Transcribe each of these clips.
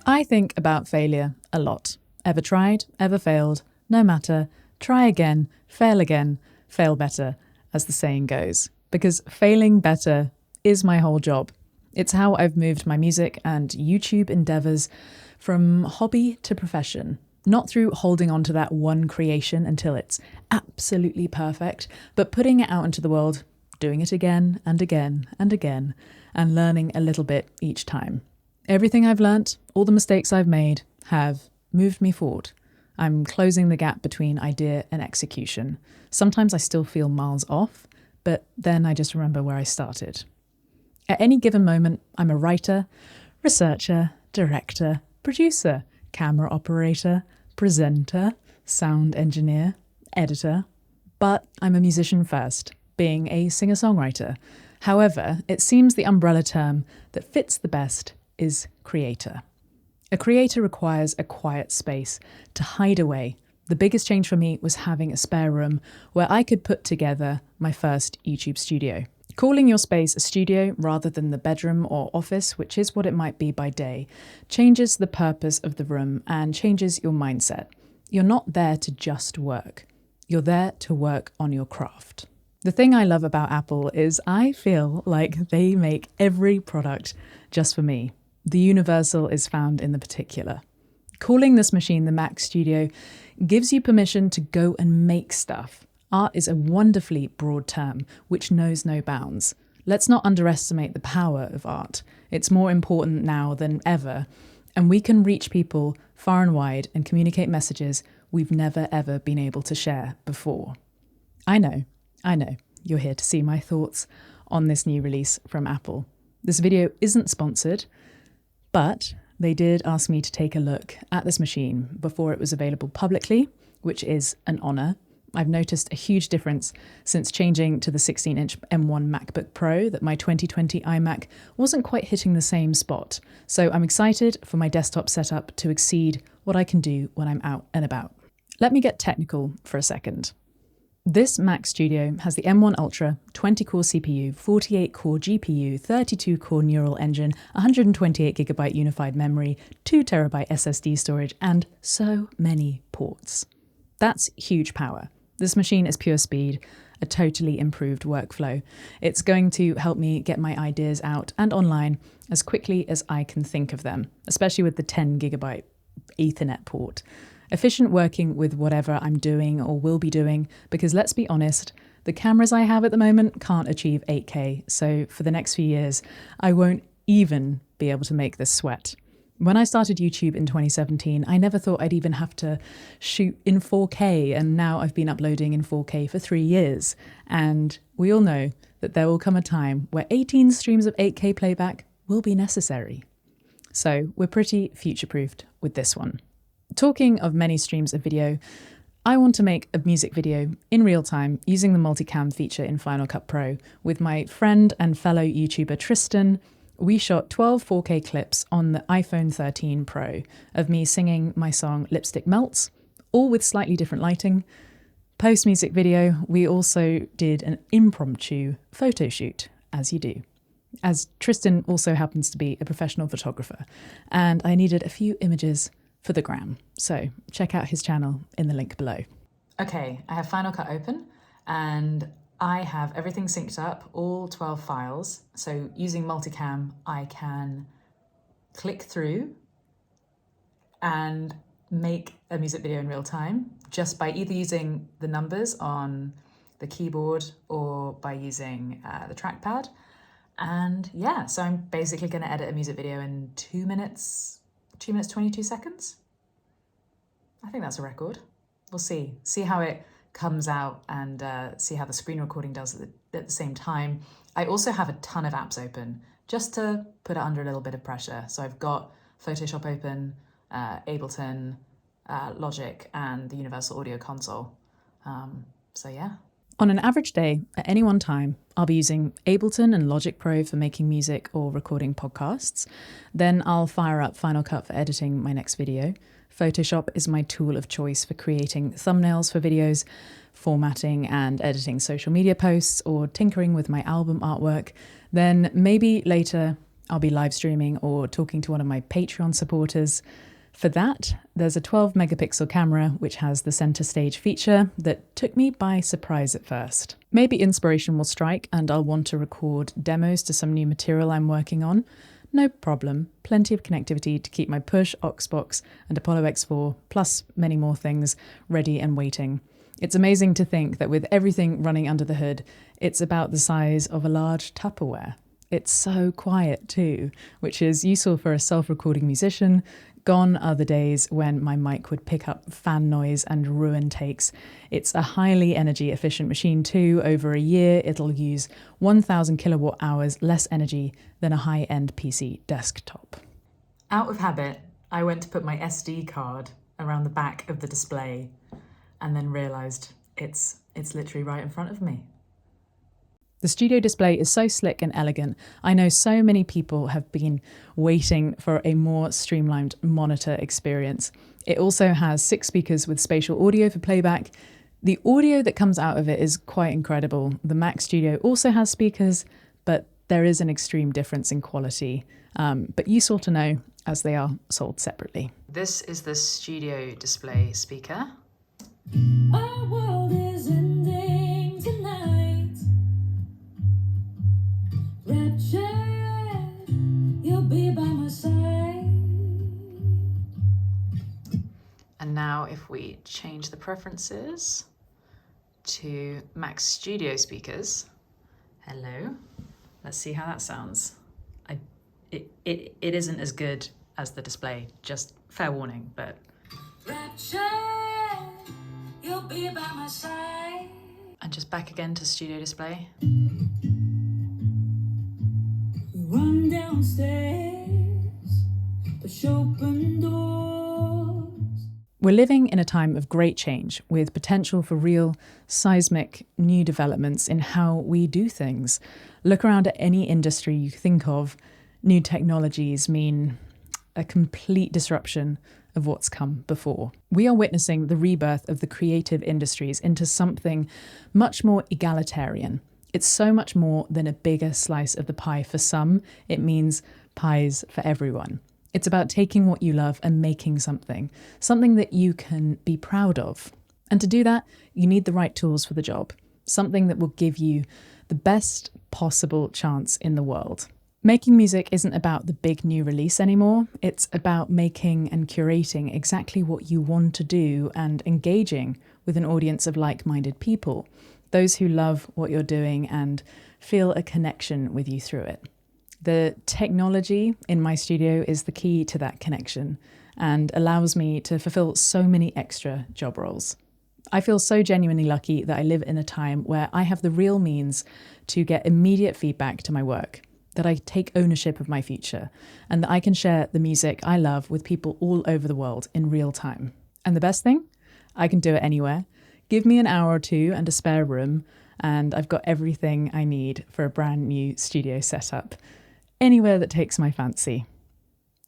I think about failure a lot. Ever tried, ever failed, no matter, try again, fail better, as the saying goes. Because failing better is my whole job. It's how I've moved my music and YouTube endeavours from hobby to profession. Not through holding on to that one creation until it's absolutely perfect, but putting it out into the world, doing it again and again and again, and learning a little bit each time. Everything I've learnt, all the mistakes I've made, have moved me forward. I'm closing the gap between idea and execution. Sometimes I still feel miles off, but then I just remember where I started. At any given moment, I'm a writer, researcher, director, producer, camera operator, presenter, sound engineer, editor. But I'm a musician first, being a singer-songwriter. However, it seems the umbrella term that fits the best is creator. A creator requires a quiet space to hide away. The biggest change for me was having a spare room where I could put together my first YouTube studio. Calling your space a studio rather than the bedroom or office, which is what it might be by day, changes the purpose of the room and changes your mindset. You're not there to just work. You're there to work on your craft. The thing I love about Apple is I feel like they make every product just for me. The universal is found in the particular. Calling this machine the Mac Studio gives you permission to go and make stuff. Art is a wonderfully broad term which knows no bounds. Let's not underestimate the power of art. It's more important now than ever, and we can reach people far and wide and communicate messages we've never ever been able to share before. I know, you're here to see my thoughts on this new release from Apple. This video isn't sponsored, but they did ask me to take a look at this machine before it was available publicly, which is an honour. I've noticed a huge difference since changing to the 16-inch M1 MacBook Pro that my 2020 iMac wasn't quite hitting the same spot. So I'm excited for my desktop setup to exceed what I can do when I'm out and about. Let me get technical for a second. This Mac Studio has the M1 Ultra, 20-core CPU, 48-core GPU, 32-core neural engine, 128GB unified memory, 2TB SSD storage, and so many ports. That's huge power. This machine is pure speed, a totally improved workflow. It's going to help me get my ideas out and online as quickly as I can think of them, especially with the 10GB Ethernet port. Efficient working with whatever I'm doing or will be doing, because let's be honest, the cameras I have at the moment can't achieve 8K, so for the next few years, I won't even be able to make this sweat. When I started YouTube in 2017, I never thought I'd even have to shoot in 4K, and now I've been uploading in 4K for 3 years. And we all know that there will come a time where 18 streams of 8K playback will be necessary. So we're pretty future-proofed with this one. Talking of many streams of video, I want to make a music video in real time using the multicam feature in Final Cut Pro with my friend and fellow YouTuber Tristan. We shot 12 4K clips on the iPhone 13 Pro of me singing my song Lipstick Melts, all with slightly different lighting. Post-music video, we also did an impromptu photo shoot, as you do. As Tristan also happens to be a professional photographer, and I needed a few images for the gram. So check out his channel in the link below. Okay, I have Final Cut open and I have everything synced up, all 12 files. So using multicam, I can click through and make a music video in real time just by either using the numbers on the keyboard or by using the trackpad. And yeah, so I'm basically going to edit a music video in 2 minutes 22 seconds. I think that's a record. We'll see how it comes out and see how the screen recording does at the same time. I also have a ton of apps open just to put it under a little bit of pressure. So I've got Photoshop open, Ableton, Logic, and the Universal Audio Console. So yeah. On an average day, at any one time, I'll be using Ableton and Logic Pro for making music or recording podcasts. Then I'll fire up Final Cut for editing my next video. Photoshop is my tool of choice for creating thumbnails for videos, formatting and editing social media posts, or tinkering with my album artwork. Then maybe later I'll be live streaming or talking to one of my Patreon supporters. For that, there's a 12 megapixel camera which has the center stage feature that took me by surprise at first. Maybe inspiration will strike and I'll want to record demos to some new material I'm working on. No problem, plenty of connectivity to keep my Push, Oxbox and Apollo X4, plus many more things, ready and waiting. It's amazing to think that with everything running under the hood, it's about the size of a large Tupperware. It's so quiet too, which is useful for a self-recording musician. Gone are the days when my mic would pick up fan noise and ruin takes. It's a highly energy efficient machine too. Over a year, it'll use 1,000 kilowatt hours less energy than a high-end PC desktop. Out of habit, I went to put my SD card around the back of the display and then realised it's literally right in front of me. The studio display is so slick and elegant. I know so many people have been waiting for a more streamlined monitor experience. It also has 6 speakers with spatial audio for playback. The audio that comes out of it is quite incredible. The Mac Studio also has speakers, but there is an extreme difference in quality, but useful to know as they are sold separately. This is the studio display speaker. Our world is ending tonight. Rapture, you'll be by my side. And now if we change the preferences to Mac Studio speakers, hello, let's see how that sounds. It isn't as good as the display, just fair warning, but... Rapture, you'll be by my side. And just back again to studio display. Run downstairs, push open doors. We're living in a time of great change with potential for real seismic new developments in how we do things. Look around at any industry you think of, new technologies mean a complete disruption of what's come before. We are witnessing the rebirth of the creative industries into something much more egalitarian. It's so much more than a bigger slice of the pie for some. It means pies for everyone. It's about taking what you love and making something that you can be proud of. And to do that, you need the right tools for the job, something that will give you the best possible chance in the world. Making music isn't about the big new release anymore. It's about making and curating exactly what you want to do and engaging with an audience of like-minded people, those who love what you're doing and feel a connection with you through it. The technology in my studio is the key to that connection and allows me to fulfill so many extra job roles. I feel so genuinely lucky that I live in a time where I have the real means to get immediate feedback to my work, that I take ownership of my future, and that I can share the music I love with people all over the world in real time. And the best thing? I can do it anywhere. Give me an hour or two and a spare room, and I've got everything I need for a brand new studio setup, anywhere that takes my fancy.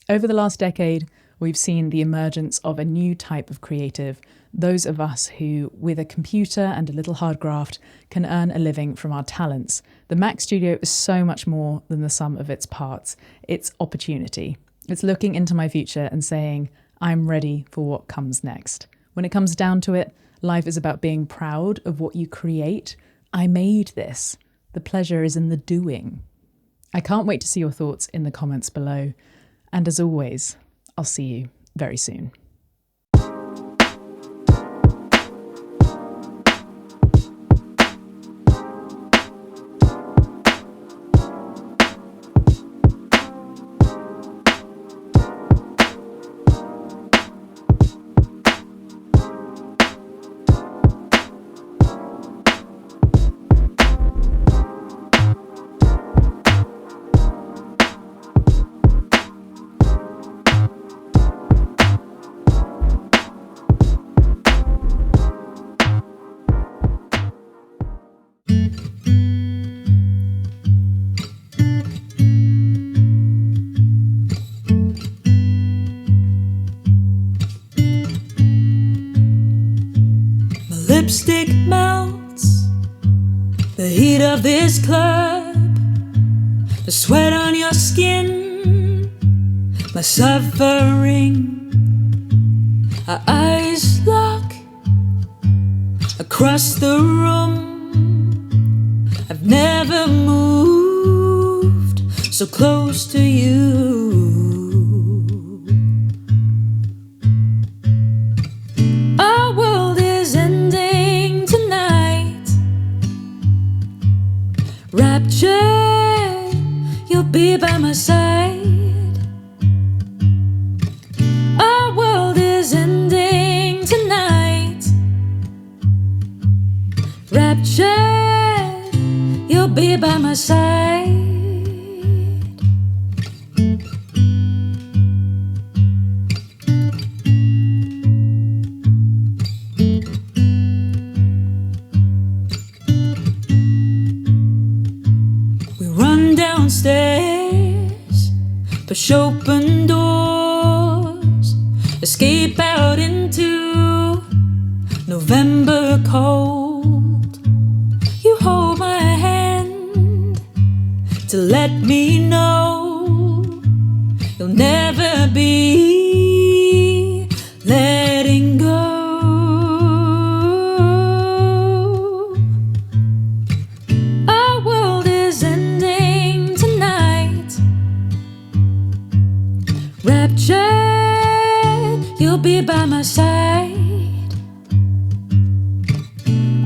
Over the last decade, we've seen the emergence of a new type of creative, those of us who, with a computer and a little hard graft, can earn a living from our talents. The Mac Studio is so much more than the sum of its parts. It's opportunity. It's looking into my future and saying, I'm ready for what comes next. When it comes down to it, life is about being proud of what you create. I made this. The pleasure is in the doing. I can't wait to see your thoughts in the comments below. And as always, I'll see you very soon. Lipstick melts, the heat of this club, the sweat on your skin, my suffering. Our eyes lock across the room. I've never moved so close to you. Our world is ending tonight. Rapture, you'll be by my side. Our world is ending tonight. Rapture, you'll be by my side. We run downstairs, push open doors, escape out into November cold. You hold my hand to let me know you'll never be letting go. Our world is ending tonight. Rapture, you'll be by my side.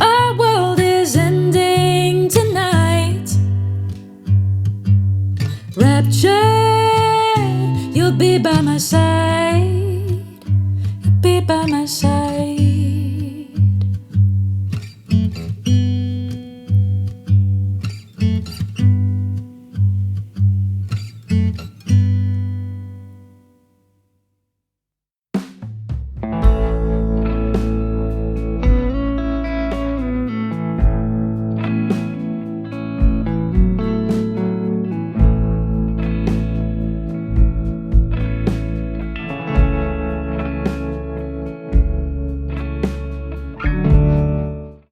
Our world is ending tonight. Rapture, you'll be by my side.